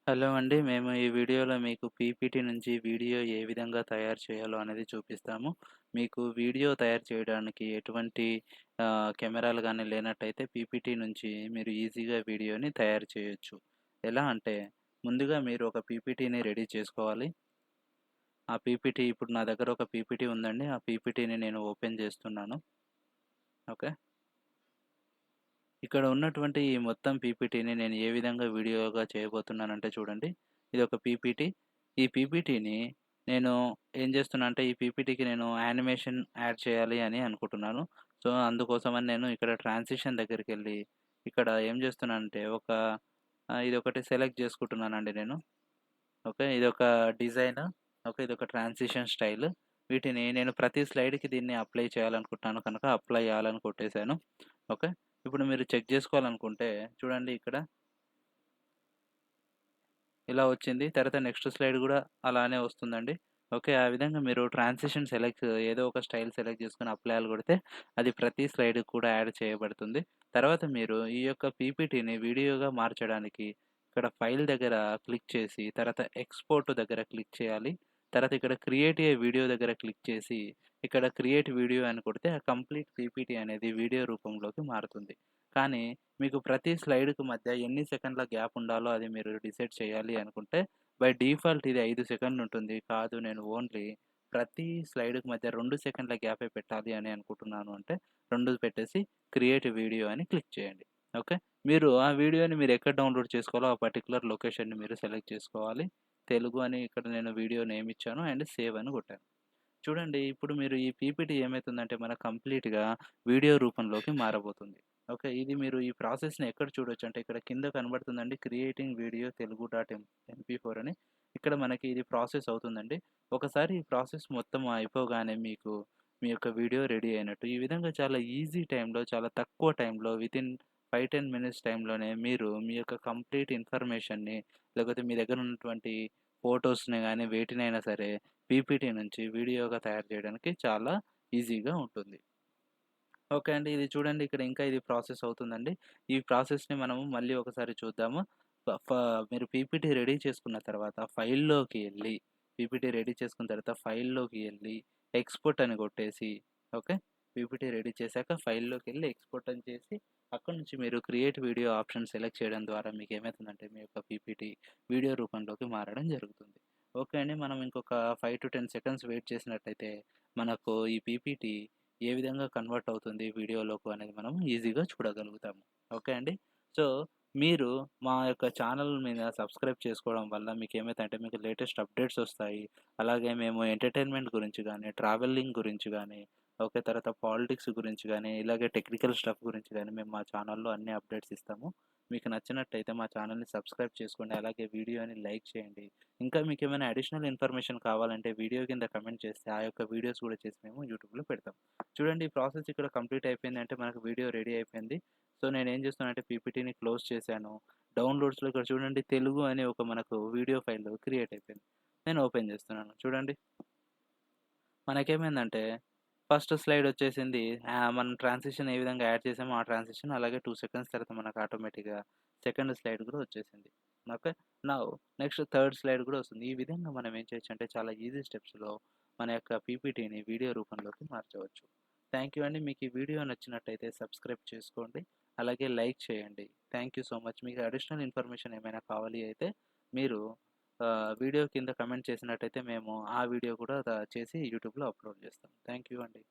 Hello అండి. మేము ఈ వీడియోలో మీకు పీపీటీ నుంచి వీడియో ఏ విధంగా తయారు చేయాలో అనేది చూపిస్తాము. మీకు వీడియో తయారు చేయడానికి ఎటువంటి కెమెరాలు గానీ లేనట్టయితే పీపీటీ నుంచి మీరు ఈజీగా వీడియోని తయారు చేయొచ్చు. ఎలా అంటే ముందుగా మీరు ఒక పీపీటీని రెడీ చేసుకోవాలి. ఆ పీపీటీ ఇప్పుడు నా దగ్గర ఒక పీపీటీ ఉందండి. ఆ పీపీటీని నేను ఓపెన్ చేస్తున్నాను. ఓకే. ఇక్కడ ఉన్నటువంటి ఈ మొత్తం పీపీటీని నేను ఏ విధంగా వీడియోగా చేయబోతున్నానంటే చూడండి. ఇదొక పీపీటీ. ఈ పీపీటీని నేను ఏం చేస్తున్నా అంటే ఈ పీపీటీకి నేను యానిమేషన్ యాడ్ చేయాలి అని అనుకుంటున్నాను. సో, అందుకోసమని నేను ఇక్కడ ట్రాన్సిషన్ దగ్గరికెళ్ళి ఇక్కడ ఏం చేస్తున్నానంటే ఇదొకటి సెలెక్ట్ చేసుకుంటున్నానండి నేను. ఓకే. ఇదొక డిజైన్. ఓకే. ఇదొక ట్రాన్సిషన్ స్టైల్. వీటిని నేను ప్రతి స్లైడ్‌కి దీన్ని అప్లై చేయాలనుకుంటున్నాను కనుక అప్లై ఆల్ అని కొట్టేసాను. ఓకే. ఇప్పుడు మీరు చెక్ జేసుకోవాలనుకుంటే చూడండి ఇక్కడ ఇలా వచ్చింది. తర్వాత నెక్స్ట్ స్లైడ్ గూడా అలానే వస్తుందండి. ఓకే. ఆ విధంగా మీరు ట్రాన్సిషన్ ఏదో ఒక స్టైల్ సెలెక్ట్ చేసుకొని అప్లై ఆల్ కొడితే అది ప్రతి స్లైడ్‌కి కూడా యాడ్ చేయబడుతుంది. తర్వాత మీరు ఈ యొక్క పీపీటీని వీడియోగా మార్చడానికి ఇక్కడ ఫైల్ దగ్గర క్లిక్ చేసి తర్వాత ఎక్స్‌పోర్ట్ దగ్గర క్లిక్ చేయాలి. తర్వాత ఇక్కడ క్రియేట్ ఏ వీడియో దగ్గర క్లిక్ చేసి ఇక్కడ క్రియేట్ వీడియో అని కొడితే ఆ కంప్లీట్ పీపీటీ అనేది వీడియో రూపంలోకి మారుతుంది. కానీ మీకు ప్రతి స్లైడ్‌కి మధ్య ఎన్ని సెకండ్ల గ్యాప్ ఉండాలో అది మీరు డిసైడ్ చేయాలి అనుకుంటే, బై డిఫాల్ట్ ఇది 5 సెకండ్లుంటుంది. కాదు నేను ఓన్లీ ప్రతి స్లైడ్‌కి మధ్య 2 సెకండ్ల గ్యాపే పెట్టాలి అని అనుకుంటున్నాను అంటే, 2 పెట్టేసి క్రియేట్ వీడియో అని క్లిక్ చేయండి. ఓకే. మీరు ఆ వీడియోని మీరు ఎక్కడ డౌన్‌లోడ్ చేసుకోవాలో ఆ పర్టిక్యులర్ లొకేషన్‌ని మీరు సెలెక్ట్ చేసుకోవాలి. తెలుగు అని ఇక్కడ నేను వీడియో నేమ్ ఇచ్చాను అండ్ సేవ్ అని కొట్టాను. చూడండి ఇప్పుడు మీరు ఈ పీపీటీ ఏమైతుందంటే మనకు కంప్లీట్‌గా వీడియో రూపంలోకి మారబోతుంది. ఓకే. ఇది మీరు ఈ ప్రాసెస్‌ని ఎక్కడ చూడొచ్చంటే ఇక్కడ కింద కనబడుతుందండి క్రియేటింగ్ వీడియో తెలుగు డాట్ ఎంపీ4 అని. ఇక్కడ మనకి ఇది ప్రాసెస్ అవుతుందండి. ఒకసారి ఈ ప్రాసెస్ మొత్తం అయిపోగానే మీకు మీ యొక్క వీడియో రెడీ అయినట్టు. ఈ విధంగా చాలా ఈజీ టైమ్‌లో చాలా తక్కువ టైమ్‌లో వితిన్ 5, 10 మినిట్స్ టైమ్‌లోనే మీరు మీ యొక్క కంప్లీట్ ఇన్ఫర్మేషన్‌ని లేకపోతే మీ దగ్గర ఉన్నటువంటి ఫోటోస్‌ని గాని వేటినైనా సరే పీపీటీ నుంచి వీడియోగా తయారు చేయడానికి చాలా ఈజీగా ఉంటుంది. ఓకే అండి. ఇది చూడండి ఇక్కడ ఇంకా ఇది ప్రాసెస్ అవుతుందండి. ఈ ప్రాసెస్‌ని మనము మళ్ళీ ఒకసారి చూద్దాము. ఫ ఫ మీరు పీపీటీ రెడీ చేసుకున్న తర్వాత ఫైల్‌లోకి ఎళ్లి, పీపీటీ రెడీ చేసుకున్న తర్వాత ఫైల్‌లోకి ఎళ్లి, ఎక్స్‌పోర్ట్ అని కొట్టేసి, ఓకే. పీపీటీ రెడీ చేశాక ఫైల్‌లోకెళ్ళి ఎక్స్‌పోర్ట్ అని చేసి, అక్కడి నుంచి మీరు క్రియేట్ వీడియో ఆప్షన్ సెలెక్ట్ చేయడం ద్వారా మీకేమైతుందంటే మీ యొక్క పీపీటీ వీడియో రూపంలోకి మారడం జరుగుతుంది. ఓకే అండి. మనం ఇంకొక 5-10 సెకండ్స్ వెయిట్ చేసినట్టయితే మనకు ఈ పీపీటీ ఏ విధంగా కన్వర్ట్ అవుతుంది వీడియోలోకి అనేది మనం ఈజీగా చూడగలుగుతాము. ఓకే అండి. సో, మీరు మా యొక్క ఛానల్ మీద సబ్స్క్రైబ్ చేసుకోవడం వల్ల మీకేమైద్దంటే మీకు లేటెస్ట్ అప్డేట్స్ ఒస్తాయి. అలాగే మేము ఎంటర్‌టైన్‌మెంట్ గురించి గానీ, ట్రావెలింగ్ గురించి గానీ, ఓకే. తర్వాత పాలిటిక్స్ గురించి గానీ, ఇలాగే టెక్నికల్ స్టఫ్ గురించి గానీ మేము మా ఛానల్‌లో అన్ని అప్డేట్స్ ఇస్తాము. మీకు నచ్చినట్టయితే మా ఛానల్‌ని సబ్స్క్రైబ్ చేసుకోండి. అలాగే వీడియోని లైక్ చేయండి. ఇంకా మీకేమైనా అడిషనల్ ఇన్ఫర్మేషన్ కావాలంటే వీడియో కింద కమెంట్ చేస్తే ఆ యొక్క వీడియోస్ కూడా చేసి మేము యూట్యూబ్‌లో పెడతాం. చూడండి ఈ ప్రాసెస్ ఇక్కడ కంప్లీట్ అయిపోయింది అంటే మనకు వీడియో రెడీ అయిపోయింది. సో, నేనేం చేస్తున్నానంటే పీపీటీని క్లోజ్ చేశాను. డౌన్‌లోడ్స్‌లో ఇక్కడ చూడండి తెలుగు అనే ఒక మనకు వీడియో ఫైల్ క్రియేట్ అయిపోయింది. నేను ఓపెన్ చేస్తున్నాను. చూడండి మనకేమైందంటే ఫస్ట్ స్లైడ్ వచ్చేసింది. మనం ట్రాన్సిషన్ ఏ విధంగా యాడ్ చేసామో ఆ ట్రాన్సిషన్ అలాగే 2 సెకండ్స్ తర్వాత మనకు ఆటోమేటిక్‌గా సెకండ్ స్లైడ్ కూడా వచ్చేసింది. Okay. Now next third slide కూడా వస్తుంది. ఈ విధంగా మనం ఏం చేయొచ్చంటే చాలా ఈజీ స్టెప్స్‌లో మన యొక్క పీపీటీని వీడియో రూపంలోకి మార్చవచ్చు. థ్యాంక్ యూ అండి. మీకు ఈ వీడియో నచ్చినట్టయితే సబ్స్క్రైబ్ చేసుకోండి. అలాగే లైక్ చేయండి. Thank you so much. మీకు అడిషనల్ ఇన్ఫర్మేషన్ ఏమైనా కావాలి అయితే మీరు వీడియో కింద కమెంట్ చేసినట్టయితే మేము ఆ వీడియో కూడా చేసి యూట్యూబ్‌లో అప్‌లోడ్ చేస్తాం. థ్యాంక్ యూ అండి.